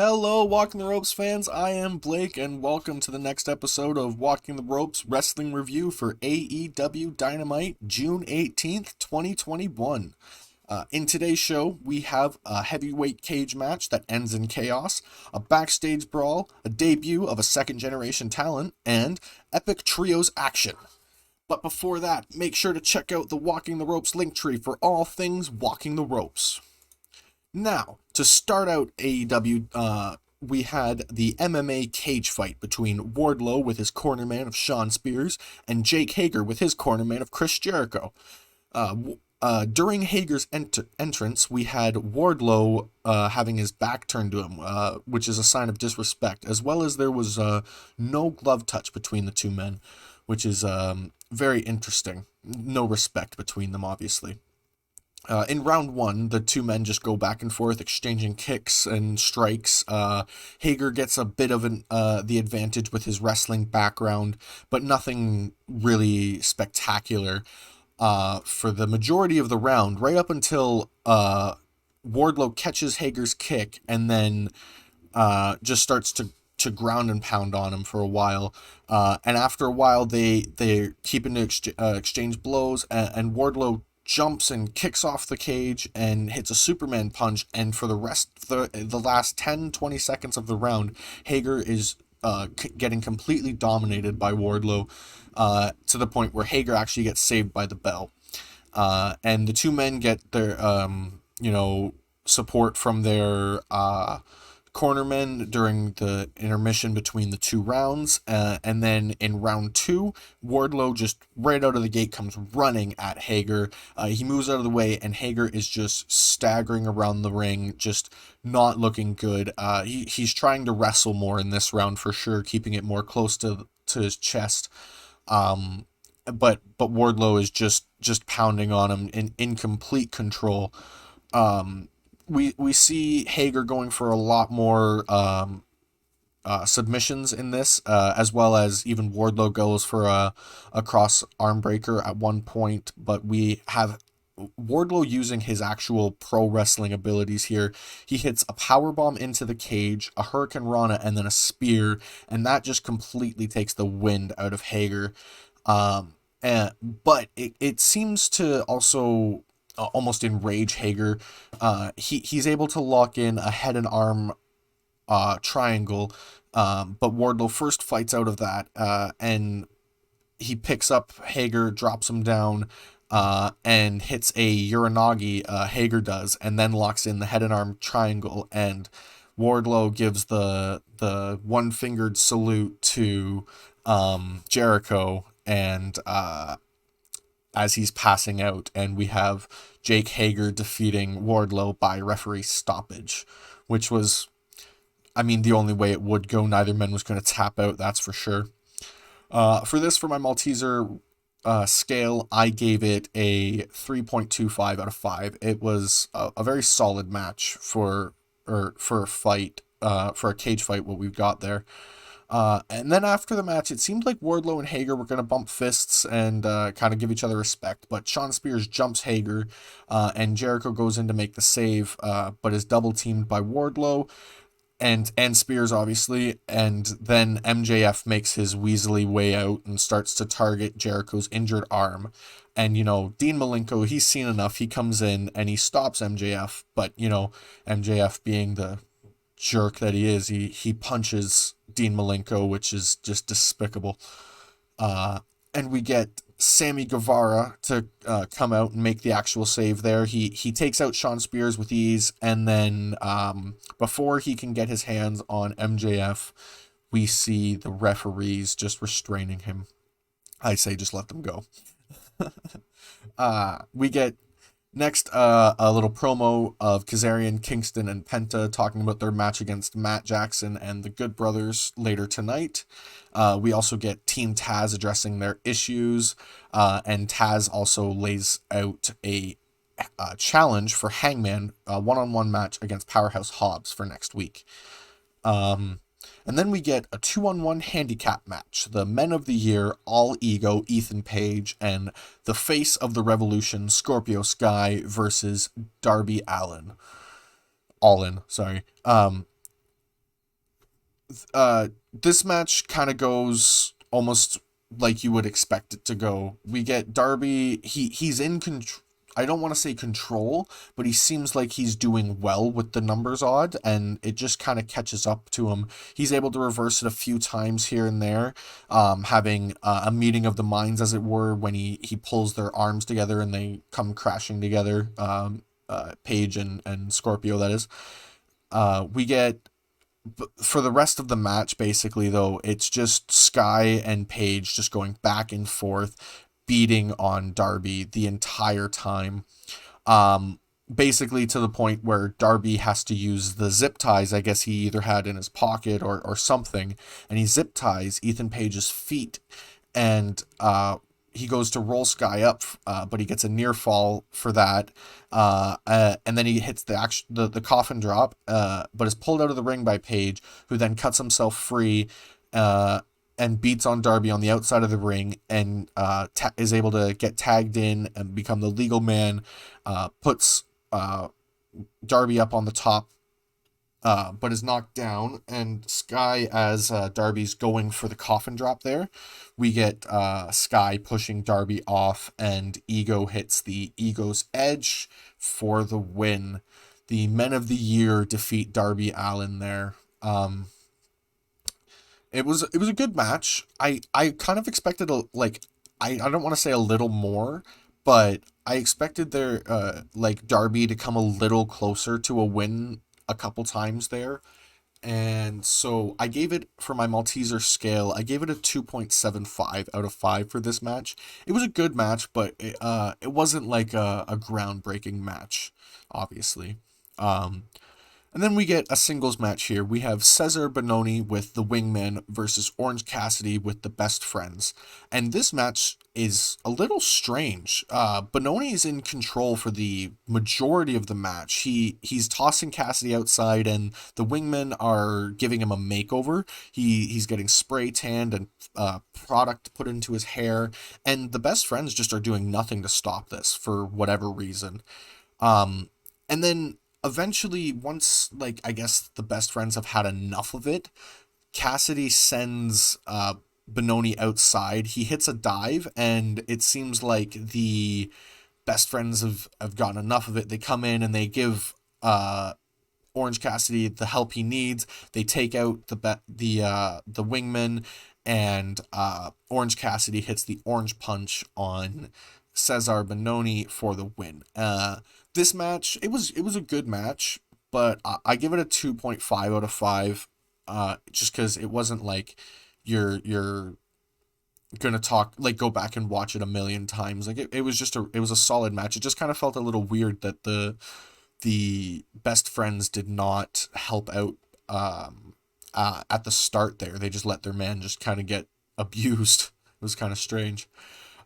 Hello, Walking the Ropes fans. I am Blake, and welcome to the next episode of Walking the Ropes Wrestling Review for AEW Dynamite, June 18th, 2021. In today's show, we have a heavyweight cage match that ends in chaos, a backstage brawl, a debut of a second-generation talent, and epic trios action. But before that, make sure to check out the Walking the Ropes link tree for all things Walking the Ropes. Now, to start out AEW, we had the MMA cage fight between Wardlow with his cornerman of Shawn Spears and Jake Hager with his cornerman of Chris Jericho. During Hager's entrance, we had Wardlow having his back turned to him, which is a sign of disrespect, as well as there was no glove touch between the two men, which is very interesting. No respect between them, obviously. In round one, the two men just go back and forth, exchanging kicks and strikes. Hager gets a bit of the advantage with his wrestling background, but nothing really spectacular for the majority of the round, right up until Wardlow catches Hager's kick and then just starts to ground and pound on him for a while. And after a while, they're keeping to exchange blows, and Wardlow jumps and kicks off the cage and hits a Superman punch, and for the last 10-20 seconds of the round, Hager is getting completely dominated by Wardlow, to the point where Hager actually gets saved by the bell. And the two men get their support from their cornermen during the intermission between the two rounds, and then in round two, Wardlow just right out of the gate comes running at Hager. He moves out of the way, and Hager is just staggering around the ring, just not looking good. He's trying to wrestle more in this round for sure, keeping it more close to his chest. But Wardlow is just pounding on him in complete control. We see Hager going for a lot more submissions in this, as well as even Wardlow goes for a cross arm breaker at one point, but we have Wardlow using his actual pro wrestling abilities here. He hits a powerbomb into the cage, a Hurricane Rana, and then a spear, and that just completely takes the wind out of Hager. But it seems to also almost enrage Hager. He's able to lock in a head and arm triangle, but Wardlow first fights out of that, and he picks up Hager, drops him down, and hits a Uranagi, Hager does, and then locks in the head and arm triangle, and Wardlow gives the one-fingered salute to Jericho, and as he's passing out, and we have Jake Hager defeating Wardlow by referee stoppage, which was, the only way it would go. Neither man was going to tap out, that's for sure. For my Malteser scale, I gave it a 3.25 out of 5. It was a very solid match for a fight, for a cage fight, what we've got there. And then after the match, it seemed like Wardlow and Hager were going to bump fists and kind of give each other respect. But Shawn Spears jumps Hager, and Jericho goes in to make the save, but is double teamed by Wardlow and Spears, obviously. And then MJF makes his weaselly way out and starts to target Jericho's injured arm. And, Dean Malenko, he's seen enough. He comes in and he stops MJF. But, MJF being the jerk that he is, he punches Dean Malenko, which is just despicable. And we get Sammy Guevara to come out and make the actual save there. He takes out Shawn Spears with ease, and then before he can get his hands on MJF, we see the referees just restraining him. I say just let them go. We get next, a little promo of Kazarian, Kingston, and Penta talking about their match against Matt Jackson and the Good Brothers later tonight. We also get Team Taz addressing their issues, and Taz also lays out a challenge for Hangman, a one-on-one match against Powerhouse Hobbs for next week. And then we get a 2-on-1 handicap match. The Men of the Year, All Ego, Ethan Page, and the Face of the Revolution, Scorpio Sky, versus Darby Allin. Allin, sorry. This match kind of goes almost like you would expect it to go. We get Darby. He's in control. I don't want to say control, but he seems like he's doing well with the numbers odd, and it just kind of catches up to him. He's able to reverse it a few times here and there, having a meeting of the minds, as it were, when he pulls their arms together and they come crashing together. Paige and Scorpio, that is. We get for the rest of the match, basically, though, it's just Sky and Paige just going back and forth, beating on Darby the entire time. Basically to the point where Darby has to use the zip ties, I guess he either had in his pocket or something, and he zip ties Ethan Page's feet, and he goes to roll Sky up, but he gets a near fall for that, and then he hits the coffin drop, but is pulled out of the ring by Page, who then cuts himself free, and beats on Darby on the outside of the ring, and is able to get tagged in and become the legal man, puts Darby up on the top, but is knocked down, and Sky, as Darby's going for the coffin drop there, we get Sky pushing Darby off, and Ego hits the Ego's Edge for the win. The Men of the Year defeat Darby Allin there. It was a good match. I kind of expected I don't want to say a little more, but I expected Darby to come a little closer to a win a couple times there. And so I gave it, for my Malteser scale, I gave it a 2.75 out of 5 for this match. It was a good match, but it wasn't like a groundbreaking match, obviously. And then we get a singles match here. We have Cesar Bononi with the Wingman versus Orange Cassidy with the Best Friends. And this match is a little strange. Bononi is in control for the majority of the match. He's tossing Cassidy outside, and the Wingmen are giving him a makeover. He's getting spray tanned and product put into his hair. And the Best Friends just are doing nothing to stop this for whatever reason. And then eventually, once, I guess the Best Friends have had enough of it, Cassidy sends Bononi outside. He hits a dive, and it seems like the Best Friends have gotten enough of it. They come in and they give Orange Cassidy the help he needs. They take out the Wingman, and Orange Cassidy hits the Orange Punch on Cesar Bononi for the win. This match, it was a good match, but I give it a 2.5 out of 5, just because it wasn't like you're gonna go back and watch it a million times. It was a solid match. It just kind of felt a little weird that the Best Friends did not help out at the start there. They just let their man just kind of get abused. It was kind of strange.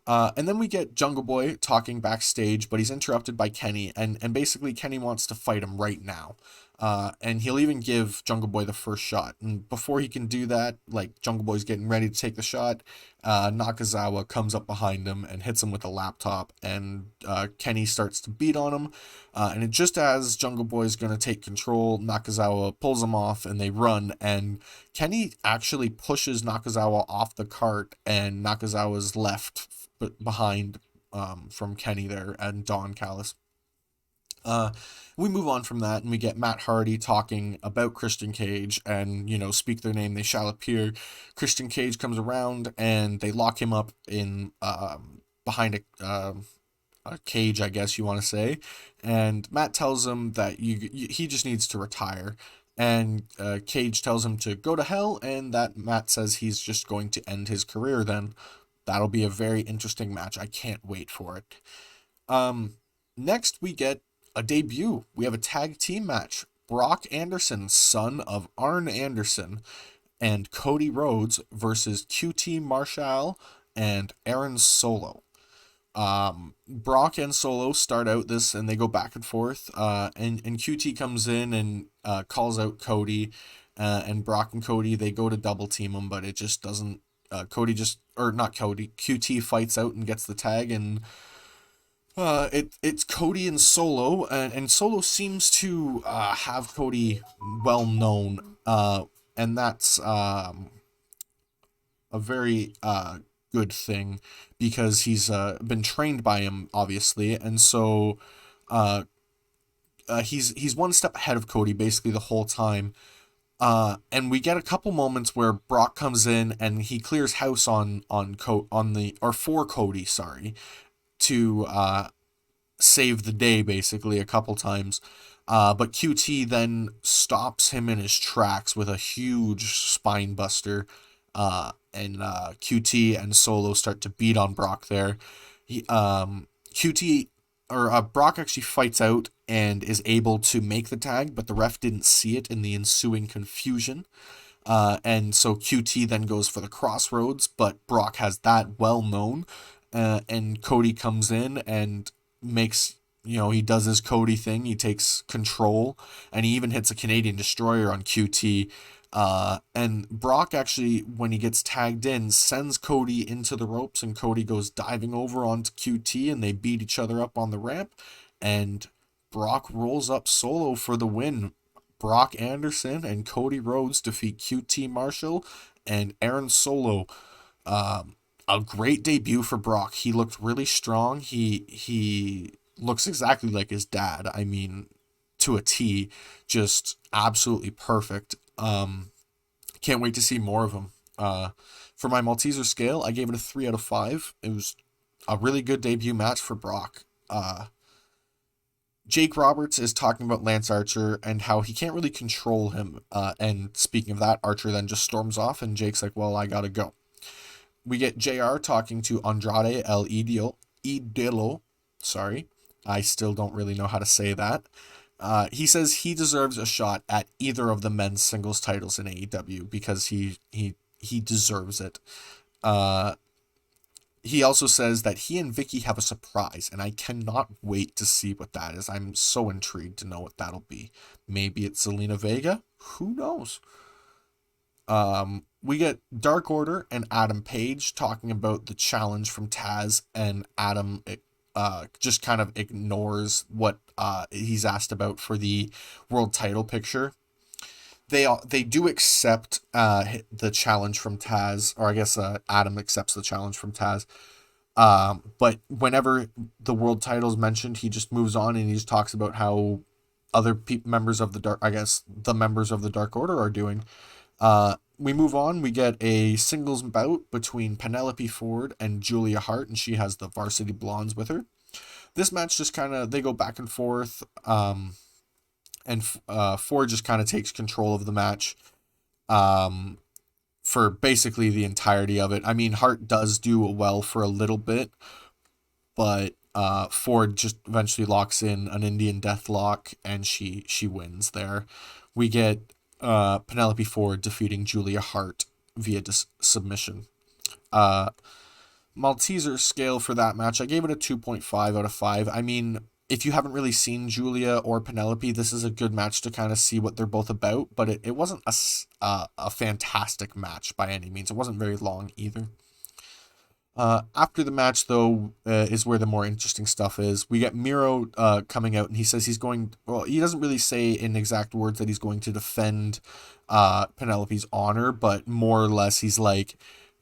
And then we get Jungle Boy talking backstage, but he's interrupted by Kenny, and basically Kenny wants to fight him right now. And he'll even give Jungle Boy the first shot. And before he can do that, Jungle Boy's getting ready to take the shot, Nakazawa comes up behind him and hits him with a laptop, and Kenny starts to beat on him. And just as Jungle Boy's going to take control, Nakazawa pulls him off, and they run, and Kenny actually pushes Nakazawa off the cart, and Nakazawa's left behind from Kenny there and Don Callis. We move on from that, and we get Matt Hardy talking about Christian Cage, and speak their name, they shall appear. Christian Cage comes around, and they lock him up in behind a cage, I guess you want to say, and Matt tells him that he just needs to retire, and Cage tells him to go to hell, and that Matt says he's just going to end his career then. That'll be a very interesting match. I can't wait for it. Next, we get a debut. We have a tag team match. Brock Anderson, son of Arn Anderson, and Cody Rhodes versus QT Marshall and Aaron Solo. Brock and Solo start out this, and they go back and forth. And QT comes in and calls out Cody. And Brock and Cody, they go to double team him, but it just doesn't. QT fights out and gets the tag, and it's Cody and Solo, and Solo seems to have Cody well known. and that's a very good thing because he's been trained by him, obviously, and so uh, he's one step ahead of Cody basically the whole time. And we get a couple moments where Brock comes in and he clears house for Cody, sorry, to save the day basically a couple times. But QT then stops him in his tracks with a huge spine buster. And QT and Solo start to beat on Brock there. QT or Brock actually fights out and is able to make the tag, but the ref didn't see it in the ensuing confusion. And so QT then goes for the crossroads, but Brock has that well known. And Cody comes in and makes, he does his Cody thing. He takes control and he even hits a Canadian Destroyer on QT. And Brock actually, when he gets tagged in, sends Cody into the ropes and Cody goes diving over onto QT and they beat each other up on the ramp. And Brock rolls up Solo for the win. Brock Anderson and Cody Rhodes defeat QT Marshall and Aaron Solo. A great debut for Brock. He looked really strong. He looks exactly like his dad. I mean, to a T, just absolutely perfect. Can't wait to see more of him. For my Malteser scale, I gave it a 3 out of 5. It was a really good debut match for Brock. Jake Roberts is talking about Lance Archer and how he can't really control him. And speaking of that, Archer then just storms off and Jake's like, well, I gotta go. We get JR talking to Andrade El Idolo. Sorry, I still don't really know how to say that. He says he deserves a shot at either of the men's singles titles in AEW because he deserves it. He also says that he and Vicky have a surprise, and I cannot wait to see what that is. I'm so intrigued to know what that'll be. Maybe it's Zelina Vega? Who knows? We get Dark Order and Adam Page talking about the challenge from Taz, and Adam just kind of ignores what he's asked about for the world title picture. They do accept the challenge from Taz, or I guess Adam accepts the challenge from Taz. But whenever the world title is mentioned, he just moves on and he just talks about how other members of the members of the Dark Order are doing. We move on. We get a singles bout between Penelope Ford and Julia Hart, and she has the Varsity Blondes with her. This match just kind of, they go back and forth, and Ford just kind of takes control of the match for basically the entirety of it. I mean, Hart does do well for a little bit, but Ford just eventually locks in an Indian Deathlock, and she wins there. We get Penelope Ford defeating Julia Hart via submission. Malteser scale for that match, I gave it a 2.5 out of 5. I mean, if you haven't really seen Julia or Penelope, this is a good match to kind of see what they're both about, but it wasn't a fantastic match by any means. It wasn't very long either. After the match, though, is where the more interesting stuff is. We get Miro coming out, and he says he doesn't really say in exact words that he's going to defend Penelope's honor, but more or less he's like,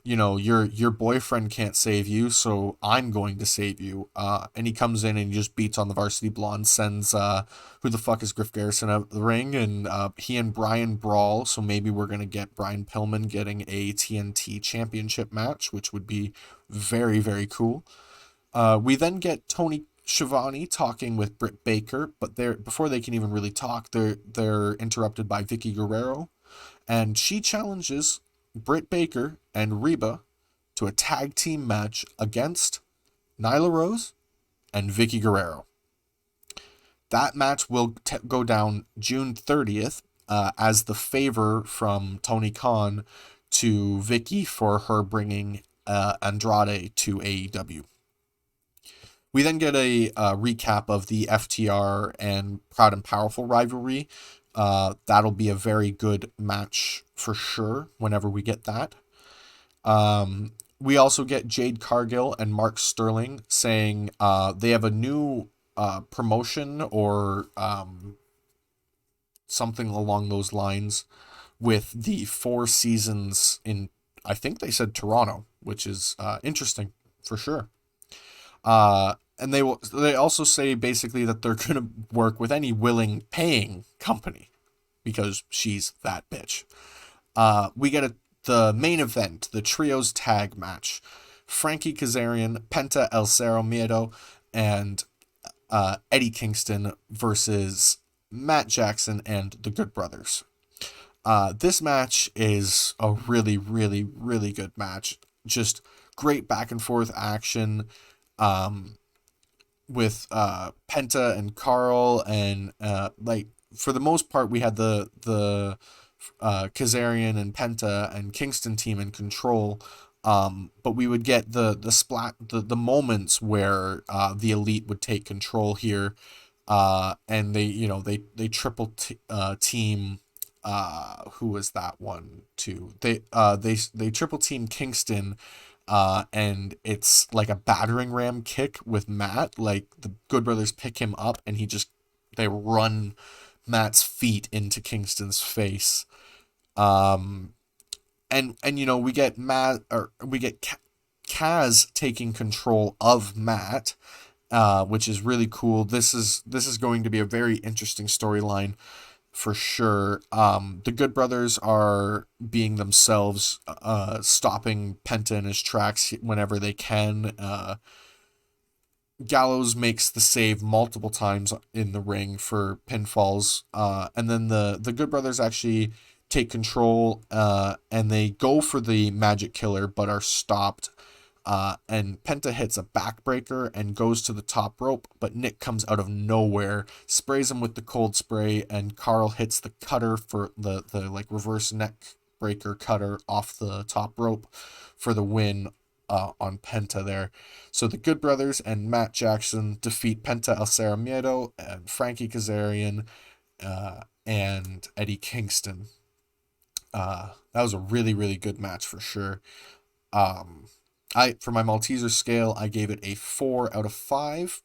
your boyfriend can't save you, so I'm going to save you. And he comes in and he just beats on the Varsity Blonde, sends who the fuck is Griff Garrison out of the ring, and he and Brian brawl, so maybe we're going to get Brian Pillman getting a TNT championship match, which would be very, very cool. We then get Tony Schiavone talking with Britt Baker, but before they can even really talk, they're interrupted by Vicky Guerrero, and she challenges Britt Baker and Reba to a tag team match against Nyla Rose and Vicky Guerrero. That match will go down June 30th as the favor from Tony Khan to Vicky for her bringing Andrade to AEW. We then get a recap of the FTR and Proud and Powerful rivalry. That'll be a very good match for sure whenever we get that. We also get Jade Cargill and Mark Sterling saying they have a new promotion or something along those lines with the 4 seasons in, I think they said Toronto, which is interesting for sure. And they also say basically that they're going to work with any willing paying company because she's that bitch. We get the main event, the trios tag match. Frankie Kazarian, Penta El Cerro Miedo, and Eddie Kingston versus Matt Jackson and the Good Brothers. This match is a really, really, really good match. Just great back and forth action with Penta and Carl, and like for the most part, we had the Kazarian and Penta and Kingston team in control. But we would get the moments where the Elite would take control here, and they triple team. Who was that one too? They triple team Kingston, and it's like a battering ram kick with Matt. Like the Good Brothers pick him up, and they run Matt's feet into Kingston's face. And we get Kaz taking control of Matt, which is really cool. This is going to be a very interesting storyline for sure. The Good Brothers are being themselves, stopping Penta in his tracks whenever they can. Gallows makes the save multiple times in the ring for pinfalls, and then the Good Brothers actually take control, and they go for the Magic Killer but are stopped, and Penta hits a backbreaker and goes to the top rope, but Nick comes out of nowhere, sprays him with the cold spray, and Carl hits the cutter for the like reverse neck breaker cutter off the top rope for the win on Penta there. So the Good Brothers and Matt Jackson defeat Penta El Cerro Miedo and Frankie Kazarian, and Eddie Kingston. That was a really, really good match for sure. For my Malteser scale, I gave it a 4 out of 5.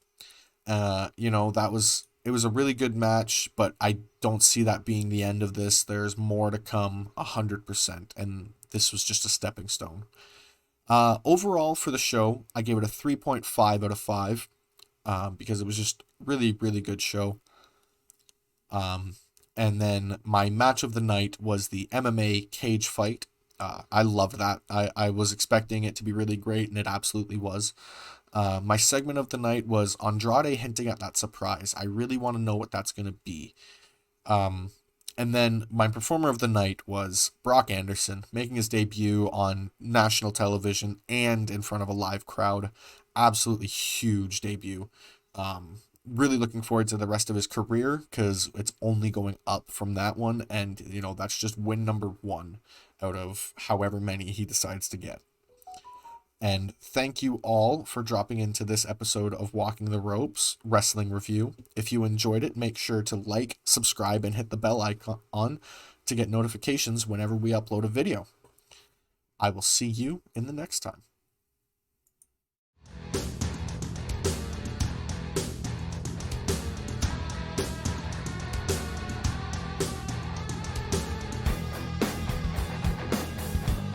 It was a really good match, but I don't see that being the end of this. There's more to come, 100%, and this was just a stepping stone. Overall for the show, I gave it a 3.5 out of 5, because it was just really, really good show. And then my match of the night was the MMA cage fight. I loved that. I was expecting it to be really great, and it absolutely was. My segment of the night was Andrade hinting at that surprise. I really want to know what that's going to be. And then my performer of the night was Brock Anderson, making his debut on national television and in front of a live crowd. Absolutely huge debut. Really looking forward to the rest of his career, because it's only going up from that one, and that's just win number 1 out of however many he decides to get. And thank you all for dropping into this episode of Walking the Ropes Wrestling Review. If you enjoyed it, make sure to like, subscribe, and hit the bell icon to get notifications whenever we upload a video. I will see you in the next time.